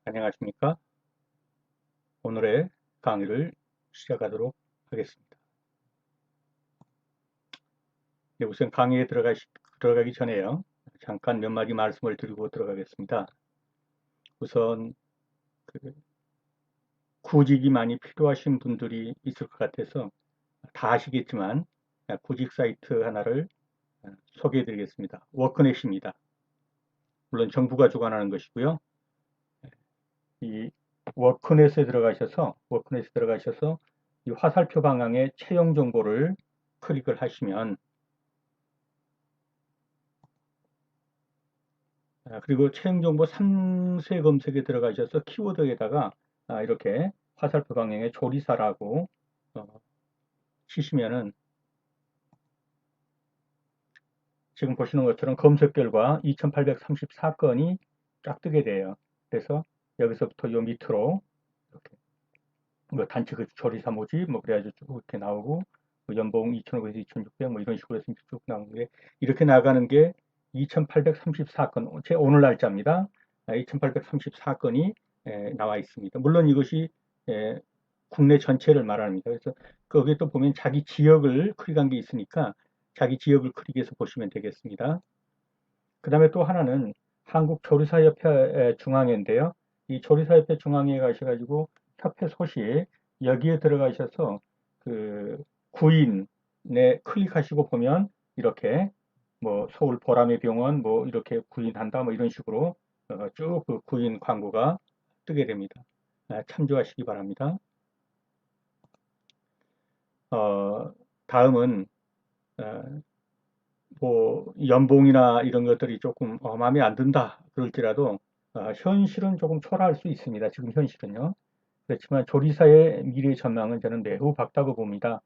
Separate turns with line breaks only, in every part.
안녕하십니까? 오늘의 강의를 시작하도록 하겠습니다. 네, 우선 강의에 들어가기 전에요. 잠깐 몇 마디 말씀을 드리고 들어가겠습니다. 우선 그 구직이 많이 필요하신 분들이 있을 것 같아서 다 아시겠지만 구직 사이트 하나를 소개해 드리겠습니다. 워크넷입니다. 물론 정부가 주관하는 것이고요. 이 워크넷에 들어가셔서 이 화살표 방향의 채용 정보를 클릭을 하시면 그리고 채용 정보 3세 검색에 들어가셔서 키워드에다가 이렇게 화살표 방향의 조리사라고 어, 치시면은 지금 보시는 것처럼 검색 결과 2834건이 쫙 뜨게 돼요. 그래서 여기서부터 요 밑으로 이렇게 뭐 단체 그 조리사 모집 뭐 그래가지고 쭉 이렇게 나오고 뭐 연봉 2,500에서 2,600 뭐 이런 식으로 해서 쭉 나오는 게 이렇게 나가는 게 2,834건 제 오늘 날짜입니다. 2,834건이 나와 있습니다. 물론 이것이 국내 전체를 말합니다. 그래서 거기에 또 보면 자기 지역을 클릭한 게 있으니까 자기 지역을 클릭해서 보시면 되겠습니다. 그 다음에 또 하나는 한국조리사협회 중앙회인데요. 이 조리사협회 중앙회에 가셔가지고 협회 소식 여기에 들어가셔서 그 구인에 클릭하시고 보면 이렇게 뭐 서울 보람의 병원 뭐 이렇게 구인한다 뭐 이런 식으로 쭉 그 구인 광고가 뜨게 됩니다. 참조하시기 바랍니다. 어, 다음은 어, 뭐 연봉이나 이런 것들이 조금 마음에 안 든다 그럴지라도 현실은 조금 초라할 수 있습니다. 지금 현실은요. 그렇지만 조리사의 미래 전망은 저는 매우 밝다고 봅니다.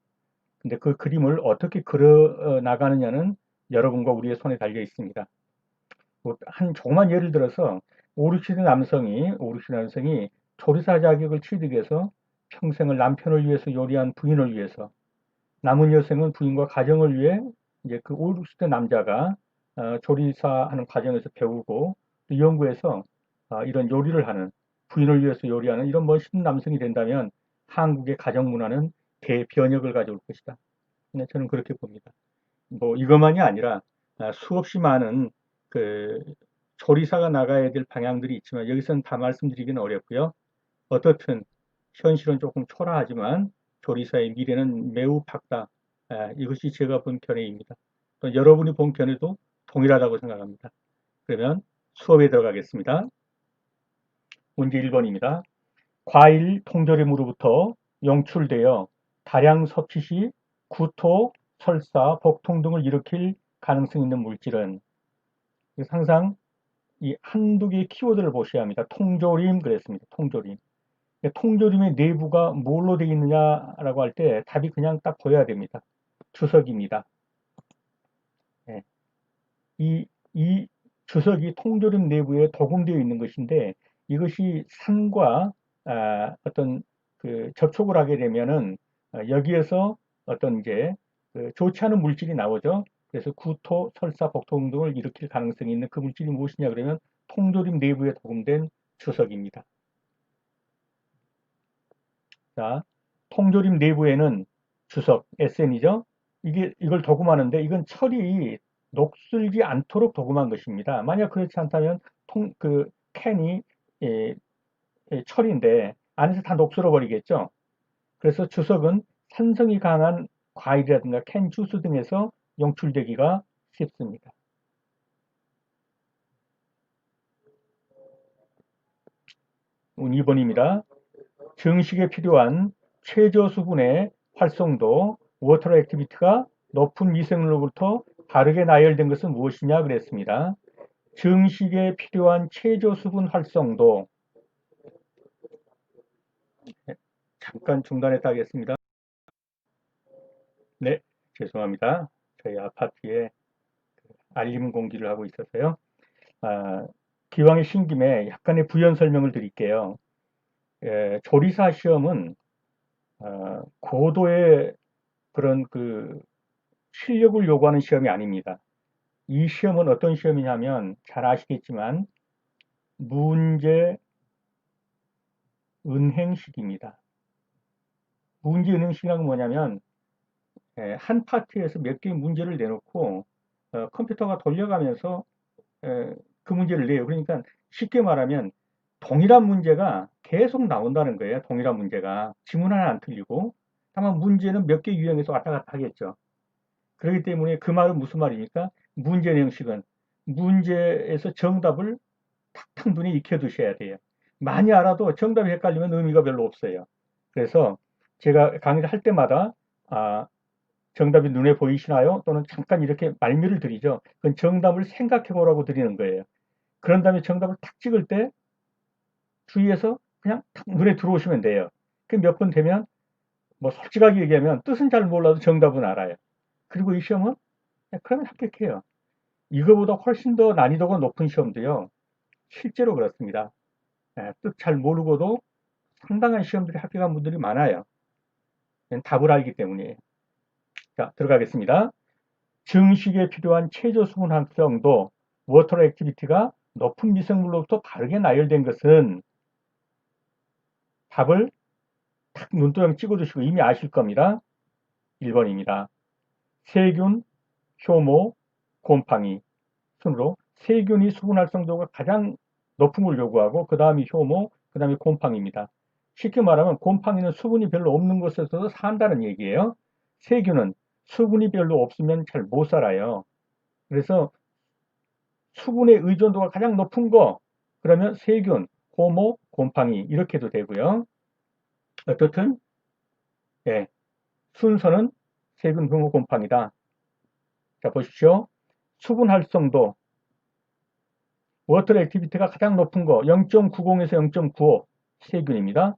근데 그 그림을 어떻게 그려 나가느냐는 여러분과 우리의 손에 달려 있습니다. 뭐한 조그만 예를 들어서 5, 60대 남성이 조리사 자격을 취득해서 평생을 남편을 위해서 요리한 부인을 위해서 남은 여생은 부인과 가정을 위해 이제 그 5, 60대 남자가 조리사 하는 과정에서 배우고 또 연구해서 이런 요리를 하는 부인을 위해서 요리하는 이런 멋있는 남성이 된다면 한국의 가정 문화는 대변혁을 가져올 것이다. 저는 그렇게 봅니다. 뭐 이것만이 아니라 수없이 많은 그 조리사가 나가야 될 방향들이 있지만 여기서는 다 말씀드리기는 어렵고요. 어떻든 현실은 조금 초라하지만 조리사의 미래는 매우 밝다. 이것이 제가 본 견해입니다. 여러분이 본 견해도 동일하다고 생각합니다. 그러면 수업에 들어가겠습니다. 문제 1번입니다. 과일 통조림으로부터 영출되어 다량 섭취 시 구토, 설사, 복통 등을 일으킬 가능성 있는 물질은 항상 이 한두 개의 키워드를 보셔야 합니다. 통조림 그랬습니다. 통조림. 통조림의 내부가 뭘로 되어 있느냐라고 할 때 답이 그냥 딱 보여야 됩니다. 주석입니다. 예. 이 주석이 통조림 내부에 도금되어 있는 것인데 이것이 산과 어떤 그 접촉을 하게 되면은 여기에서 어떤 이제 그 좋지 않은 물질이 나오죠. 그래서 구토, 설사, 복통 등을 일으킬 가능성이 있는 그 물질이 무엇이냐 그러면 통조림 내부에 도금된 주석입니다. 자, 통조림 내부에는 주석, SN이죠. 이걸 도금하는데 이건 철이 녹슬지 않도록 도금한 것입니다. 만약 그렇지 않다면 그 캔이 예, 철인데 안에서 다 녹슬어 버리겠죠. 그래서 주석은 산성이 강한 과일이라든가 캔 주스 등에서 영출되기가 쉽습니다. 2번입니다. 증식에 필요한 최저 수분의 활성도, 워터 액티비티가 높은 미생물로부터 다르게 나열된 것은 무엇이냐 그랬습니다. 증식에 필요한 최저 수분 활성도, 잠깐 중단했다 하겠습니다. 네, 죄송합니다. 저희 아파트에 알림 공지를 하고 있어서요. 아, 기왕에 신 김에 약간의 부연 설명을 드릴게요. 조리사 시험은 고도의 그런 그 실력을 요구하는 시험이 아닙니다. 이 시험은 어떤 시험이냐면 잘 아시겠지만 문제 은행식입니다. 문제 은행식이란 건 뭐냐면 한 파트에서 몇 개의 문제를 내놓고 컴퓨터가 돌려가면서 그 문제를 내요. 그러니까 쉽게 말하면 동일한 문제가 계속 나온다는 거예요. 동일한 문제가. 지문 하나 안 틀리고. 다만 문제는 몇 개 유형에서 왔다 갔다 하겠죠. 그렇기 때문에 그 말은 무슨 말입니까? 문제 형식은 문제에서 정답을 탁탁 눈에 익혀두셔야 돼요. 많이 알아도 정답이 헷갈리면 의미가 별로 없어요. 그래서 제가 강의를 할 때마다 아, 정답이 눈에 보이시나요? 또는 잠깐 이렇게 말미를 드리죠. 그건 정답을 생각해 보라고 드리는 거예요. 그런 다음에 정답을 탁 찍을 때 주위에서 그냥 탁 눈에 들어오시면 돼요. 그 몇 번 되면 뭐 솔직하게 얘기하면 뜻은 잘 몰라도 정답은 알아요. 그리고 이 시험은 그러면 합격해요. 이거보다 훨씬 더 난이도가 높은 시험도요. 실제로 그렇습니다. 뜻 잘 모르고도 상당한 시험들이 합격한 분들이 많아요. 답을 알기 때문이에요. 자, 들어가겠습니다. 증식에 필요한 최저 수분 함량도 워터 액티비티가 높은 미생물로부터 바르게 나열된 것은 답을 탁 눈도장 찍어두시고 이미 아실 겁니다. 1번입니다. 세균, 효모, 곰팡이 순으로 세균이 수분 활성도가 가장 높은 걸 요구하고 그 다음이 효모, 그 다음이 곰팡이입니다. 쉽게 말하면 곰팡이는 수분이 별로 없는 곳에서도 산다는 얘기예요. 세균은 수분이 별로 없으면 잘 못 살아요. 그래서 수분의 의존도가 가장 높은 거 그러면 세균, 호모, 곰팡이 이렇게도 되고요. 어떻든 예, 순서는 세균, 효모, 곰팡이다. 자 보십시오. 수분 활성도 워터 액티비티가 가장 높은 거 0.90에서 0.95 세균입니다.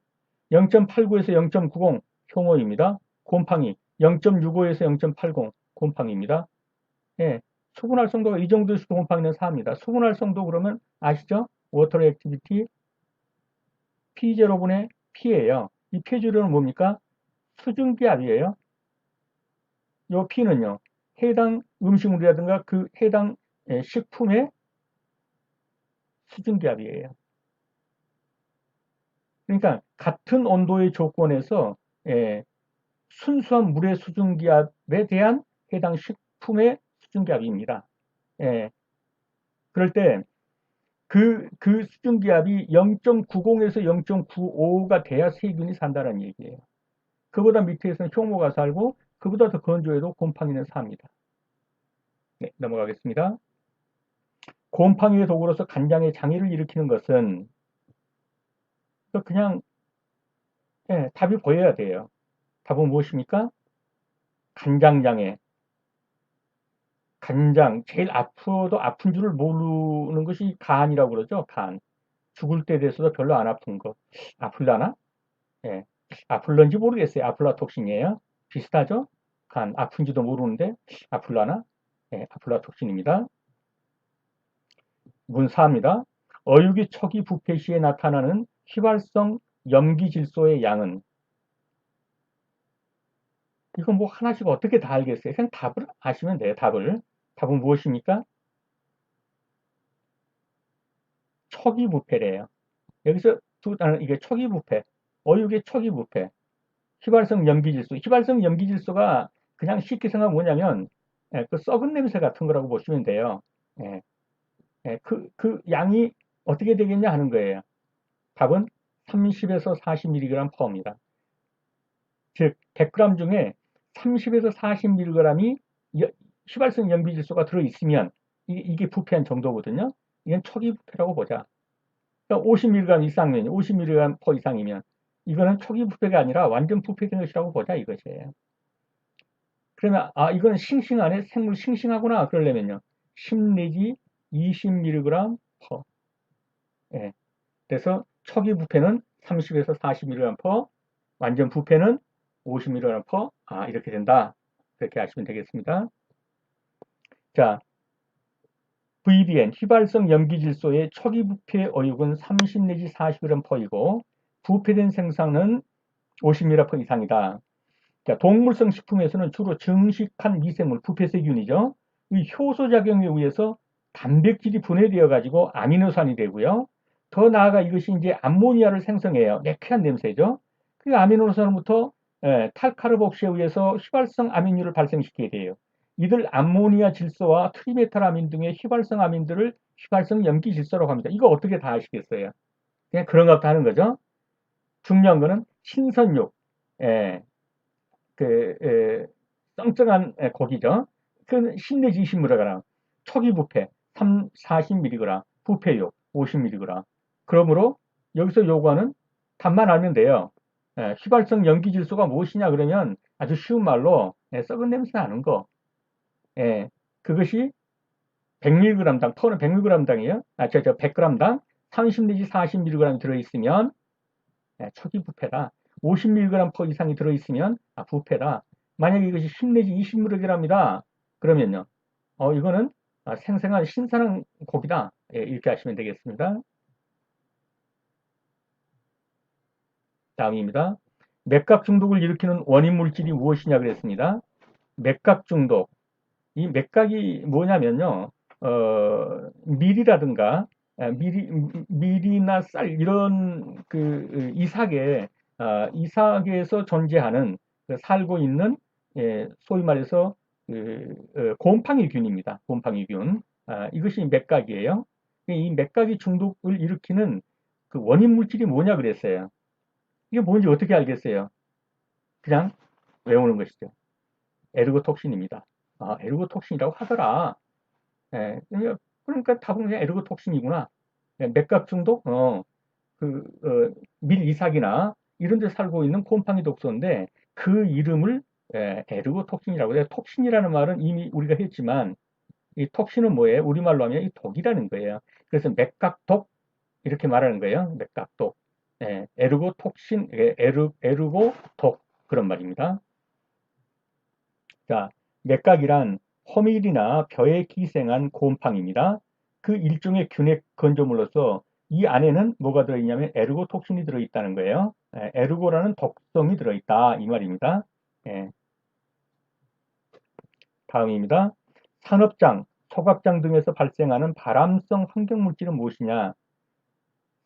0.89에서 0.90 효모입니다. 곰팡이 0.65에서 0.80 곰팡이입니다. 예, 수분 활성도가 이 정도에서 곰팡이는 4입니다. 수분 활성도 그러면 아시죠? 워터 액티비티 P0분의 P예요. 이 P0는 뭡니까? 수증기압이에요. 이 P는요. 해당 음식물이라든가 그 해당 식품의 수증기압이에요. 그러니까 같은 온도의 조건에서 순수한 물의 수증기압에 대한 해당 식품의 수증기압입니다. 그럴 때 그 수증기압이 0.90에서 0.95가 돼야 세균이 산다는 얘기예요. 그보다 밑에서는 효모가 살고 그보다 더 건조해도 곰팡이는 삽니다. 네, 넘어가겠습니다. 곰팡이의 도구로서 간장의 장애를 일으키는 것은 그냥 답이 보여야 돼요. 답은 무엇입니까? 간장장애. 간장, 제일 아프도 아픈 줄을 모르는 것이 간이라고 그러죠. 간. 죽을 때 돼서도 별로 안 아픈 거. 아플라나? 예. 아플런지 모르겠어요. 아플라톡신이에요. 비슷하죠? 간. 아픈지도 모르는데 아플라나? 예, 아플라톡신입니다. 문 4입니다. 어육이 척이 부패 시에 나타나는 휘발성 염기 질소의 양은 이거 뭐 하나씩 어떻게 다 알겠어요? 그냥 답을 아시면 돼요. 답을. 답은 무엇입니까? 척이 부패래요. 여기서 이게 척이 부패. 어육의 척이 부패. 휘발성 염기질소. 휘발성 염기질소가 그냥 쉽게 생각하면 뭐냐면 그 썩은 냄새 같은 거라고 보시면 돼요. 예, 그 양이 어떻게 되겠냐 하는 거예요. 답은 30에서 40mg 퍼입니다. 즉 100g 중에 30에서 40mg이 휘발성 염기질소가 들어있으면 이게 부패한 정도거든요. 이건 초기 부패라고 보자. 50mg 이상면, 50mg 퍼 이상이면 이거는 초기 부패가 아니라 완전 부패된 것이라고 보자 이것이에요. 그러면 이거는 싱싱하네, 생물 싱싱하구나 그러려면요 10 내지 20mg 퍼. 예. 그래서 초기 부패는 30에서 40mg 퍼, 완전 부패는 50mg 퍼. 이렇게 된다. 그렇게 아시면 되겠습니다. 자, VBN 휘발성 염기질소의 초기 부패 어육은 30 내지 40g 퍼이고 부패된 생산은 50mg 퍼 이상이다. 자, 동물성 식품에서는 주로 증식한 미생물, 부패세균이죠. 이 효소작용에 의해서 단백질이 분해되어 가지고 아미노산이 되고요. 더 나아가 이것이 이제 암모니아를 생성해요. 매캐한 냄새죠. 그 아미노산부터 탈카르복시에 의해서 휘발성 아민류를 발생시키게 돼요. 이들 암모니아 질소와 트리메탈아민 등의 휘발성 아민들을 휘발성 염기 질소라고 합니다. 이거 어떻게 다 아시겠어요? 그냥 그런 것도 하는 거죠. 중요한 거는 신선육, 예, 쩡쩡한 고기죠. 그 10 내지 20mg, 초기 부패 40mg, 부패육 50mg. 그러므로 여기서 요구하는 답만 알면 돼요. 휘발성 염기 질소가 무엇이냐 그러면 아주 쉬운 말로 썩은 냄새 나는 거. 예, 그것이 100mg당, 터는 100mg당이에요. 100g당 30 내지 40mg 들어있으면 초기 부패다. 50mg 퍼 이상이 들어있으면 부패다. 만약에 이것이 10 내지 20mg입니다. 그러면요. 이거는 생생한 신선한 고기다. 예, 이렇게 하시면 되겠습니다. 다음입니다. 맥각 중독을 일으키는 원인 물질이 무엇이냐 그랬습니다. 맥각 중독. 이 맥각이 뭐냐면요. 밀이라든가 밀이나 쌀 이런 그 이삭에서 존재하는 살고 있는 소위 말해서 곰팡이균입니다. 곰팡이균. 이것이 맥각이에요. 이 맥각이 중독을 일으키는 그 원인 물질이 뭐냐 그랬어요. 이게 뭔지 어떻게 알겠어요? 그냥 외우는 것이죠. 에르고톡신입니다. 에르고톡신이라고 하더라. 예, 그러니까 답은 그냥 에르고톡신이구나. 맥각 중독, 밀이삭이나 이런 데 살고 있는 곰팡이 독소인데 그 이름을 에르고톡신이라고 해요. 톡신이라는 말은 이미 우리가 했지만 이 톡신은 뭐예요? 우리말로 하면 이 독이라는 거예요. 그래서 맥각독 이렇게 말하는 거예요. 맥각독. 에르고톡신, 에르고독 그런 말입니다. 자, 맥각이란 호밀이나 벼에 기생한 곰팡입니다. 그 일종의 균핵 건조물로서 이 안에는 뭐가 들어있냐면 에르고톡신이 들어있다는 거예요. 에르고라는 독성이 들어있다 이 말입니다. 예, 다음입니다. 산업장, 소각장 등에서 발생하는 발암성 환경물질은 무엇이냐?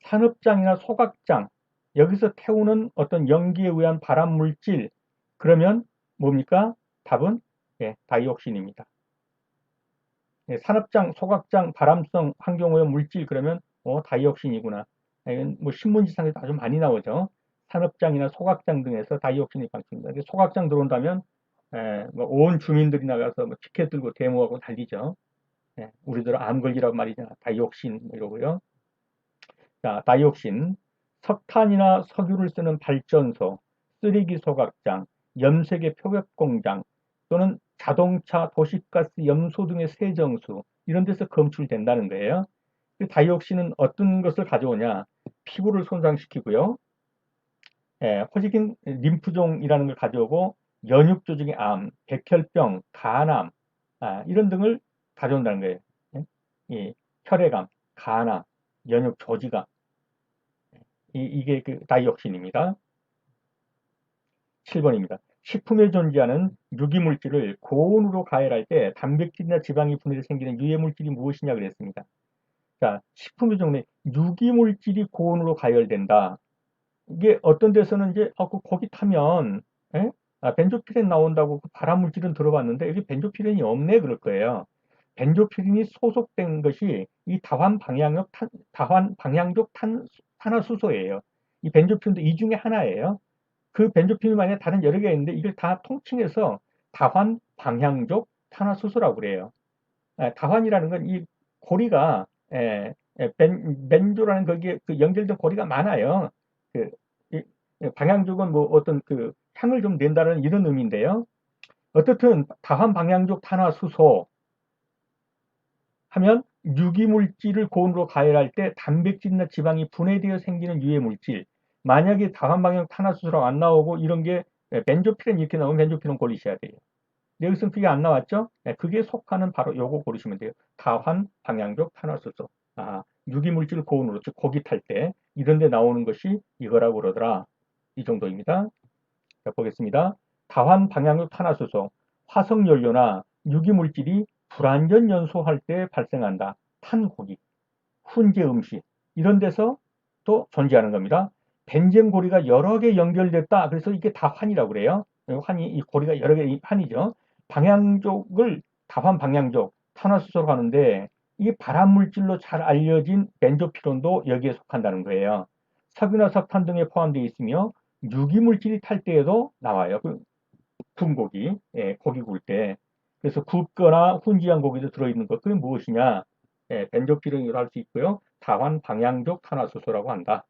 산업장이나 소각장, 여기서 태우는 어떤 연기에 의한 발암물질, 그러면 뭡니까? 답은 다이옥신입니다. 산업장, 소각장, 발암성 환경오염 물질 그러면 다이옥신이구나. 이건 뭐 신문지상에도 아주 많이 나오죠. 산업장이나 소각장 등에서 다이옥신이 방출됩니다. 소각장 들어온다면 뭐온 주민들이 나가서 뭐 피켓 들고 데모하고 달리죠. 우리들 암 걸리라고 말이죠. 다이옥신 이러고요. 자, 다이옥신, 석탄이나 석유를 쓰는 발전소, 쓰레기 소각장, 염색의 표백 공장 또는 자동차, 도시가스, 염소 등의 세정수 이런 데서 검출된다는 거예요. 다이옥신은 어떤 것을 가져오냐? 피부를 손상시키고요. 호지킨 림프종이라는 걸 가져오고 연육 조직의 암, 백혈병, 간암 이런 등을 가져온다는 거예요. 이 혈액암, 간암, 연육 조직암 이게 그 다이옥신입니다. 7번입니다. 식품에 존재하는 유기물질을 고온으로 가열할 때 단백질이나 지방이 분해돼 생기는 유해물질이 무엇이냐 그랬습니다. 자, 식품의 종류에 유기물질이 고온으로 가열된다. 이게 어떤 데서는 이제 그 고기 타면 벤조피렌 나온다고 그 발암물질은 들어봤는데 여기 벤조피렌이 없네 그럴 거예요. 벤조피렌이 소속된 것이 이 다환 방향족 탄화수소예요. 이 벤조피렌도 이 중에 하나예요. 그 벤조핀이 만약에 다른 여러 개가 있는데 이걸 다 통칭해서 다환 방향족 탄화수소라고 그래요. 다환이라는 건 이 고리가 벤조라는 거기에 그 연결된 고리가 많아요. 그 방향족은 뭐 어떤 그 향을 좀 낸다는 이런 의미인데요. 어떻든 다환 방향족 탄화수소 하면 유기물질을 고온으로 가열할 때 단백질이나 지방이 분해되어 생기는 유해물질. 만약에 다환방향 탄화수소라고 안 나오고 이런 게 벤조피렌 이렇게 나오면 벤조피렌 고르셔야 돼요. 여기서는 그게 안 나왔죠? 그게 속하는 바로 요거 고르시면 돼요. 다환방향족 탄화수소. 유기물질 고온으로, 즉 고기 탈 때 이런 데 나오는 것이 이거라고 그러더라. 이 정도입니다. 자, 보겠습니다. 다환방향족 탄화수소. 화석연료나 유기물질이 불완전 연소할 때 발생한다. 탄 고기, 훈제 음식, 이런 데서 또 존재하는 겁니다. 벤젠 고리가 여러 개 연결됐다. 그래서 이게 다 환이라고 그래요. 환이, 이 고리가 여러 개 환이죠. 방향족을 다환 방향족, 탄화수소로 하는데 이게 발암물질로 잘 알려진 벤조피론도 여기에 속한다는 거예요. 석유나 석탄 등에 포함되어 있으며 유기물질이 탈 때에도 나와요. 구운 고기, 예, 고기 구울 때. 그래서 굽거나 훈지한 고기도 들어있는 것, 그게 무엇이냐? 예, 벤조피렌이라고 할 수 있고요. 다환 방향족 탄화수소라고 한다.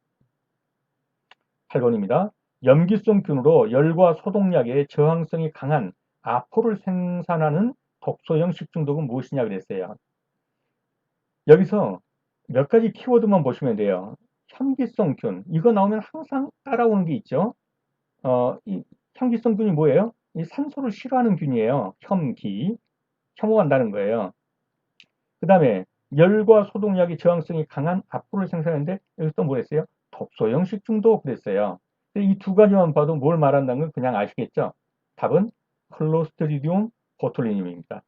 8번입니다. 염기성 균으로 열과 소독약에 저항성이 강한 아포를 생산하는 독소형 식중독은 무엇이냐 그랬어요. 여기서 몇 가지 키워드만 보시면 돼요. 현기성균, 이거 나오면 항상 따라오는 게 있죠. 이 현기성균이 뭐예요? 이 산소를 싫어하는 균이에요. 혐오한다는 거예요. 그 다음에 열과 소독약의 저항성이 강한 압부를 생산하는데 여기서 또 뭐랬어요? 독소형 식중독 그랬어요. 이 두 가지만 봐도 뭘 말한다는 건 그냥 아시겠죠? 답은 클로스트리디움 보툴리늄입니다.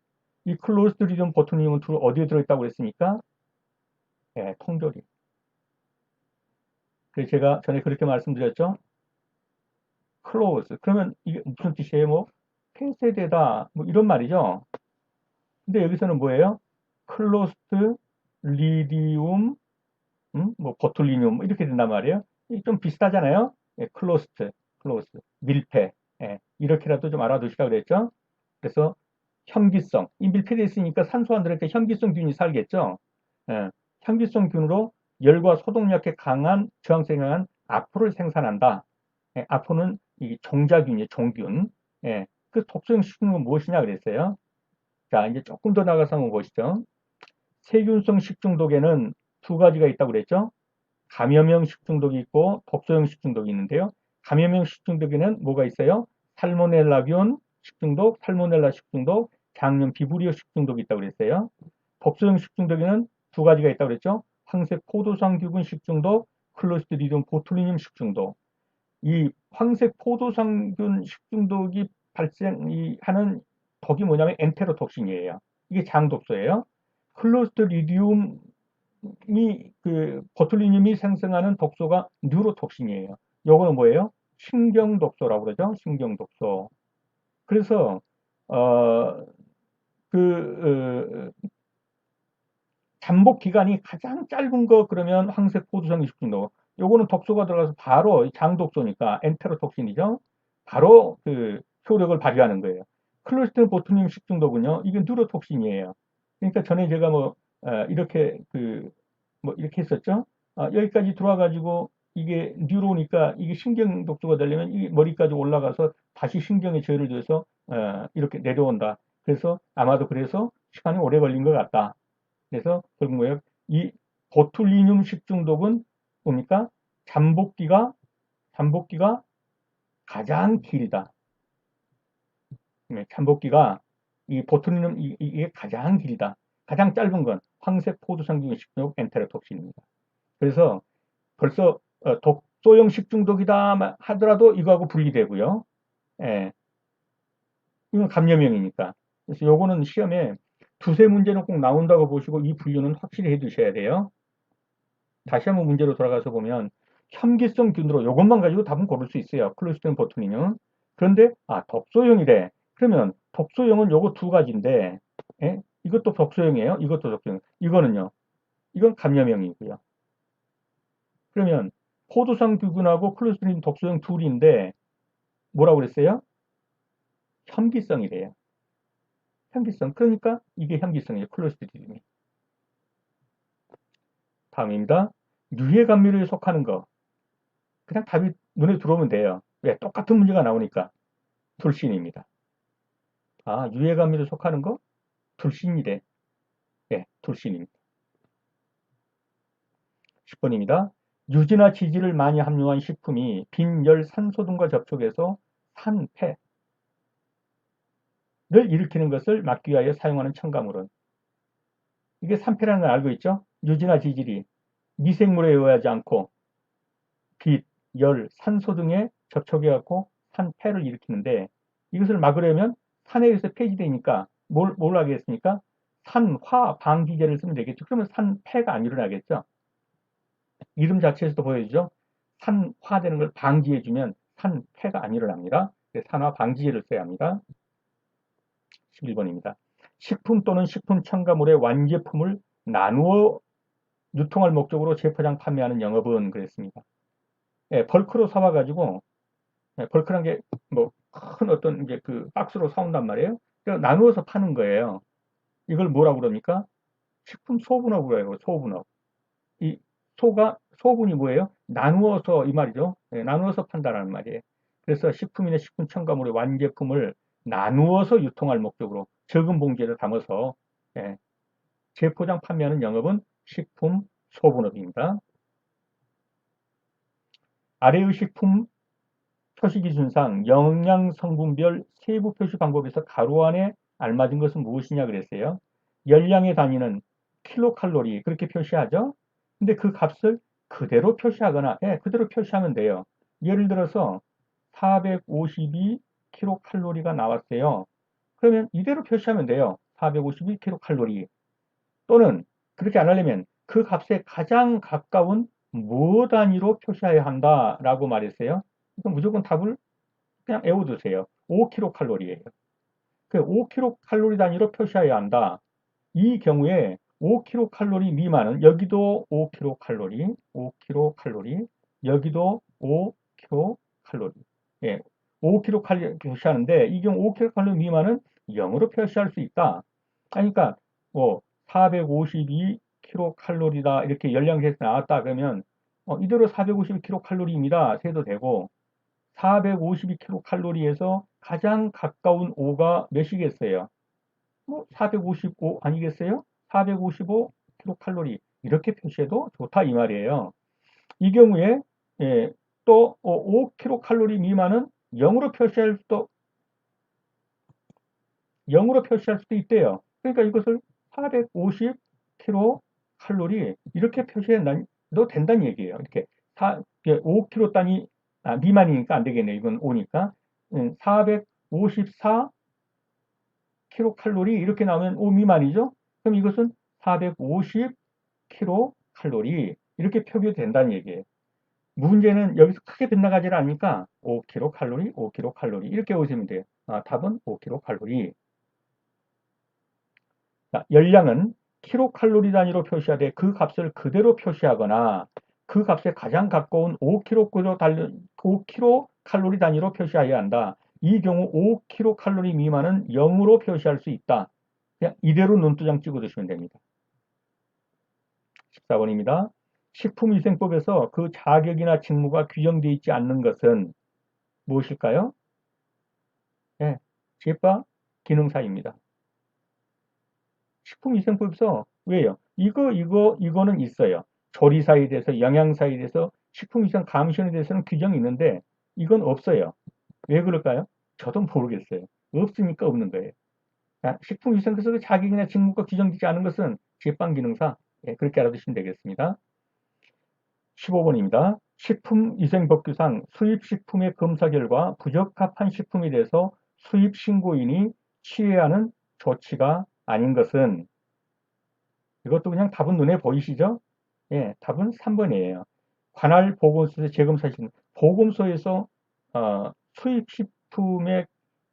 이 클로스트리디움 보툴리늄은 어디에 들어있다고 그랬습니까? 예, 통조림. 그래서 제가 전에 그렇게 말씀드렸죠? 클로즈. 그러면 이게 무슨 뜻이에요? 뭐 폐쇄되다 뭐 이런 말이죠. 근데 여기서는 뭐예요? 클로스트 리디움 뭐 보툴리늄 뭐 이렇게 된단 말이에요. 좀 비슷하잖아요. 예, 클로스, 밀폐. 예, 이렇게라도 좀 알아두시라고 그랬죠. 그래서 현기성, 이 밀폐되어 있으니까 산소 안 들어갈 때 현기성균이 살겠죠. 예, 현기성균으로 열과 소독약에 강한 저항성이 강한 아포를 생산한다. 예, 아포는 이 종자균이에요, 종균. 예, 그 독소형 식중독은 무엇이냐 그랬어요. 자, 이제 조금 더 나가서 한번 보시죠. 세균성 식중독에는 두 가지가 있다고 그랬죠. 감염형 식중독이 있고 독소형 식중독이 있는데요. 감염형 식중독에는 뭐가 있어요? 살모넬라균 식중독, 살모넬라 식중독, 장염 비브리오 식중독이 있다고 그랬어요. 독소형 식중독에는 두 가지가 있다고 그랬죠. 황색 포도상균 식중독, 클로스트리디움 보툴리늄 식중독. 이 황색 포도상균 식중독이 발생하는 독이 뭐냐면 엔테로톡신이에요. 이게 장독소예요. 클로스트리디움 그 보툴리늄이 생성하는 독소가 뉴로톡신이에요. 요거는 뭐예요? 신경독소라고 그러죠. 신경독소. 그래서 어, 잠복 기간이 가장 짧은 거 그러면 황색 포도성 식중독. 요거는 독소가 들어가서 바로 장독소니까 엔테로톡신이죠. 바로 그 효력을 발휘하는 거예요. 클로스트 보툴리늄 식중독은요. 이게 뉴로톡신이에요. 그러니까 전에 제가 뭐 이렇게 뭐 이렇게 했었죠. 여기까지 들어와 가지고 이게 뉴로니까 이게 신경 독소가 되려면 이 머리까지 올라가서 다시 신경에 저해를 줘서 이렇게 내려온다. 그래서 아마도 그래서 시간이 오래 걸린 것 같다. 그래서 결국 뭐예요? 이 보툴리늄 식중독은 뭡니까? 잠복기가 가장 길다. 잠복기가 이 보툴리늄 이게 가장 길다. 가장 짧은 건 황색 포도상균 식중독 엔테로톡신입니다. 그래서 벌써 독소형 식중독이다 하더라도 이거하고 분리되고요. 예, 이건 감염형이니까. 그래서 요거는 시험에 두세 문제는 꼭 나온다고 보시고 이 분류는 확실히 해 두셔야 돼요. 다시 한번 문제로 돌아가서 보면 현기성 균으로 요것만 가지고 답은 고를 수 있어요. 클로스트린 보툴리늄. 그런데 독소형이래. 그러면 독소형은 요거 두 가지인데 예? 이것도 독소형이에요. 이것도 독소형. 이거는요. 이건 감염형이고요. 그러면 포도상균하고 클로스트린 독소형 둘인데 뭐라고 그랬어요? 현기성이래요. 현기성. 그러니까 이게 현기성이에요. 클로스트림이. 다음입니다. 유해 감미료에 속하는 거. 그냥 답이 눈에 들어오면 돼요. 왜? 똑같은 문제가 나오니까. 둘신입니다. 유해 감미료에 속하는 거? 둘신이래. 예, 둘신입니다. 10번입니다. 유지나 지질을 많이 함유한 식품이 빈, 열, 산소 등과 접촉해서 산패를 일으키는 것을 막기 위하여 사용하는 첨가물은 이게 산패라는 걸 알고 있죠? 유지나 지질이 미생물에 의하지 않고 빛, 열, 산소 등에 접촉해 갖고 산패를 일으키는데 이것을 막으려면 산에 의해서 폐지되니까 뭘 하겠습니까? 산화 방지제를 쓰면 되겠죠. 그러면 산패가 안 일어나겠죠. 이름 자체에서도 보여주죠. 산화되는 걸 방지해주면 산패가 안 일어납니다. 산화 방지제를 써야 합니다. 11번입니다. 식품 또는 식품 첨가물의 완제품을 나누어 유통할 목적으로 재포장 판매하는 영업은 그랬습니다. 예, 벌크로 사와가지고, 예, 벌크란 게 뭐 큰 어떤 이제 그 박스로 사온단 말이에요. 그러니까 나누어서 파는 거예요. 이걸 뭐라고 그럽니까? 식품 소분업이라고 그래요. 소분업. 이 소분이 뭐예요? 나누어서 이 말이죠. 예, 나누어서 판다라는 말이에요. 그래서 식품이나 식품 첨가물의 완제품을 나누어서 유통할 목적으로 적은 봉지에 담아서 예, 재포장 판매하는 영업은 식품 소분업입니다. 아래의 식품 표시기준상 영양성분별 세부 표시 방법에서 가로 안에 알맞은 것은 무엇이냐 그랬어요. 열량의 단위는 킬로칼로리 그렇게 표시하죠. 근데 그 값을 그대로 표시하거나 그대로 표시하면 돼요. 예를 들어서 452 킬로칼로리가 나왔어요. 그러면 이대로 표시하면 돼요. 452 킬로칼로리. 또는 그렇게 안 하려면 그 값에 가장 가까운 모 단위로 표시해야 한다라고 말했어요. 그럼 무조건 답을 그냥 외워두세요. 5kcal예요. 그 5kcal 단위로 표시해야 한다. 이 경우에 5kcal 미만은 여기도 5kcal, 5kcal, 여기도 5kcal. 예, 5kcal 표시하는데 이 경우 5kcal 미만은 0으로 표시할 수 있다. 그러니까 뭐 452kcal다 이렇게 열량에서 나왔다 그러면 이대로 452kcal입니다. 세도 되고 452kcal에서 가장 가까운 5가 몇이겠어요? 뭐 455 아니겠어요? 455kcal 이렇게 표시해도 좋다 이 말이에요. 이 경우에 예, 또 5kcal 미만은 0으로 표시할 수도 0으로 표시할 수도 있대요. 그러니까 이것을 450kcal 이렇게 표시해도 된다는 얘기예요. 이렇게 5kg 단위 미만이니까 안 되겠네요. 이건 5니까 454 킬로칼로리 이렇게 나오면 5 미만이죠. 그럼 이것은 450 킬로칼로리 이렇게 표기된다는 얘기예요. 문제는 여기서 크게 빗나가지 않으니까 5 킬로칼로리, 5 킬로칼로리 이렇게 오시면 돼요. 답은 5 킬로칼로리. 자, 열량은 킬로칼로리 단위로 표시하되 그 값을 그대로 표시하거나 그 값에 가장 가까운 5kcal 단위로 표시해야 한다. 이 경우 5kcal 미만은 0으로 표시할 수 있다. 그냥 이대로 눈두장 찍어 두시면 됩니다. 14번입니다. 식품위생법에서 그 자격이나 직무가 규정되어 있지 않는 것은 무엇일까요? 네, 제과 기능사입니다. 식품위생법에서 왜요? 이거는 있어요. 조리사에 대해서, 영양사에 대해서, 식품위생 감시원에 대해서는 규정이 있는데 이건 없어요. 왜 그럴까요? 저도 모르겠어요. 없으니까 없는 거예요. 식품위생법에서 자격이나 직무가 규정되지 않은 것은 제빵기능사 그렇게 알아두시면 되겠습니다. 15번입니다. 식품위생법규상 수입식품의 검사 결과 부적합한 식품에 대해서 수입신고인이 취해야 하는 조치가 아닌 것은 이것도 그냥 답은 눈에 보이시죠? 예, 답은 3번이에요. 관할 보건소에서 재검사하시는 보건소에서 수입식품의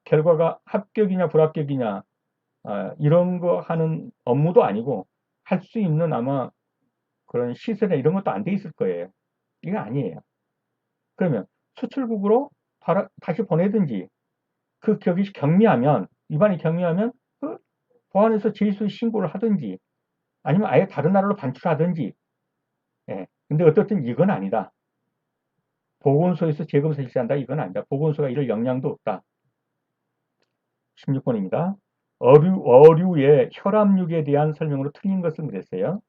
결과가 합격이냐 불합격이냐 이런 거 하는 업무도 아니고 할 수 있는 아마 그런 시설이나 이런 것도 안 돼 있을 거예요. 이거 아니에요. 그러면 수출국으로 다시 보내든지 그 격이 경미하면 위반이 경미하면 그 보안에서 제수 신고를 하든지 아니면 아예 다른 나라로 반출하든지 예. 근데 어떻든 이건 아니다. 보건소에서 재검사 실시한다. 이건 아니다. 보건소가 이럴 역량도 없다. 16번입니다. 어류의 혈압육에 대한 설명으로 틀린 것은 그랬어요.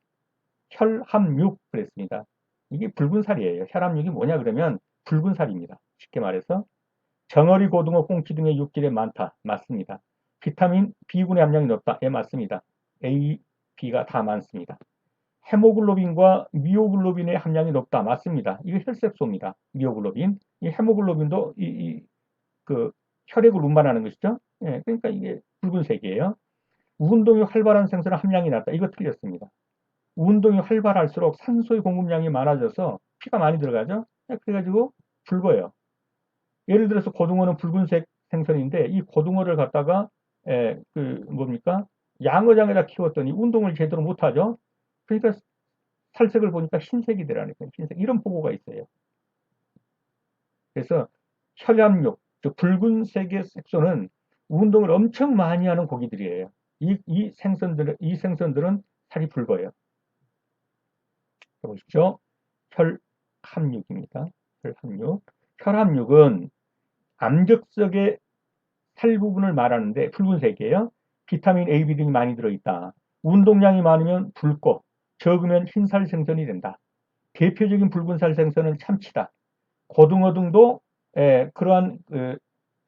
혈압육 그랬습니다. 이게 붉은 살이에요. 혈압육이 뭐냐 그러면 붉은 살입니다. 쉽게 말해서 정어리, 고등어, 꽁치 등의 육질에 많다. 맞습니다. 비타민 B군의 함량이 높다. 예, 맞습니다. A, B가 다 많습니다. 헤모글로빈과 미오글로빈의 함량이 높다. 맞습니다. 이게 혈색소입니다. 미오글로빈. 이 헤모글로빈도 그 혈액을 운반하는 것이죠. 예, 그러니까 이게 붉은색이에요. 운동이 활발한 생선은 함량이 낮다. 이거 틀렸습니다. 운동이 활발할수록 산소의 공급량이 많아져서 피가 많이 들어가죠. 그래가지고 붉어요. 예를 들어서 고등어는 붉은색 생선인데 이 고등어를 갖다가 뭡니까? 양어장에다 키웠더니 운동을 제대로 못하죠. 그러니까 살색을 보니까 흰색이 되라니까요. 흰색. 이런 보고가 있어요. 그래서 혈압육, 붉은색의 색소는 운동을 엄청 많이 하는 고기들이에요. 이 생선들은 살이 붉어요. 보십시오. 혈압육입니다. 혈압육. 혈압육은 암벽석의 살 부분을 말하는데 붉은색이에요. 비타민 A, B 등이 많이 들어있다. 운동량이 많으면 붉고 적으면 흰살 생선이 된다. 대표적인 붉은살 생선은 참치다. 고등어 등도 그러한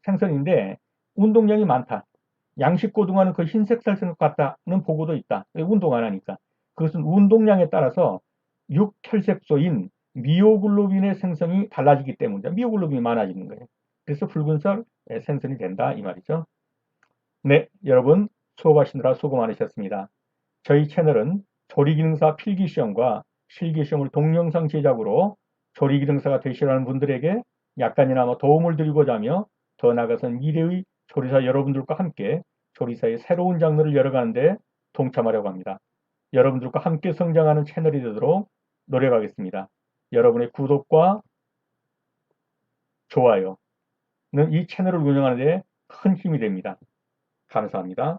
생선인데 운동량이 많다. 양식 고등어는 그 흰색살 생선 같다는 보고도 있다. 운동 안 하니까. 그것은 운동량에 따라서 육혈색소인 미오글로빈의 생성이 달라지기 때문이다. 미오글로빈이 많아지는 거예요. 그래서 붉은살 생선이 된다 이 말이죠. 네, 여러분 수업하시느라 수고 많으셨습니다. 저희 채널은 조리기능사 필기시험과 실기시험을 동영상 제작으로 조리기능사가 되시라는 분들에게 약간이나마 도움을 드리고자 하며 더 나아가선 미래의 조리사 여러분들과 함께 조리사의 새로운 장르를 열어가는데 동참하려고 합니다. 여러분들과 함께 성장하는 채널이 되도록 노력하겠습니다. 여러분의 구독과 좋아요는 이 채널을 운영하는 데 큰 힘이 됩니다. 감사합니다.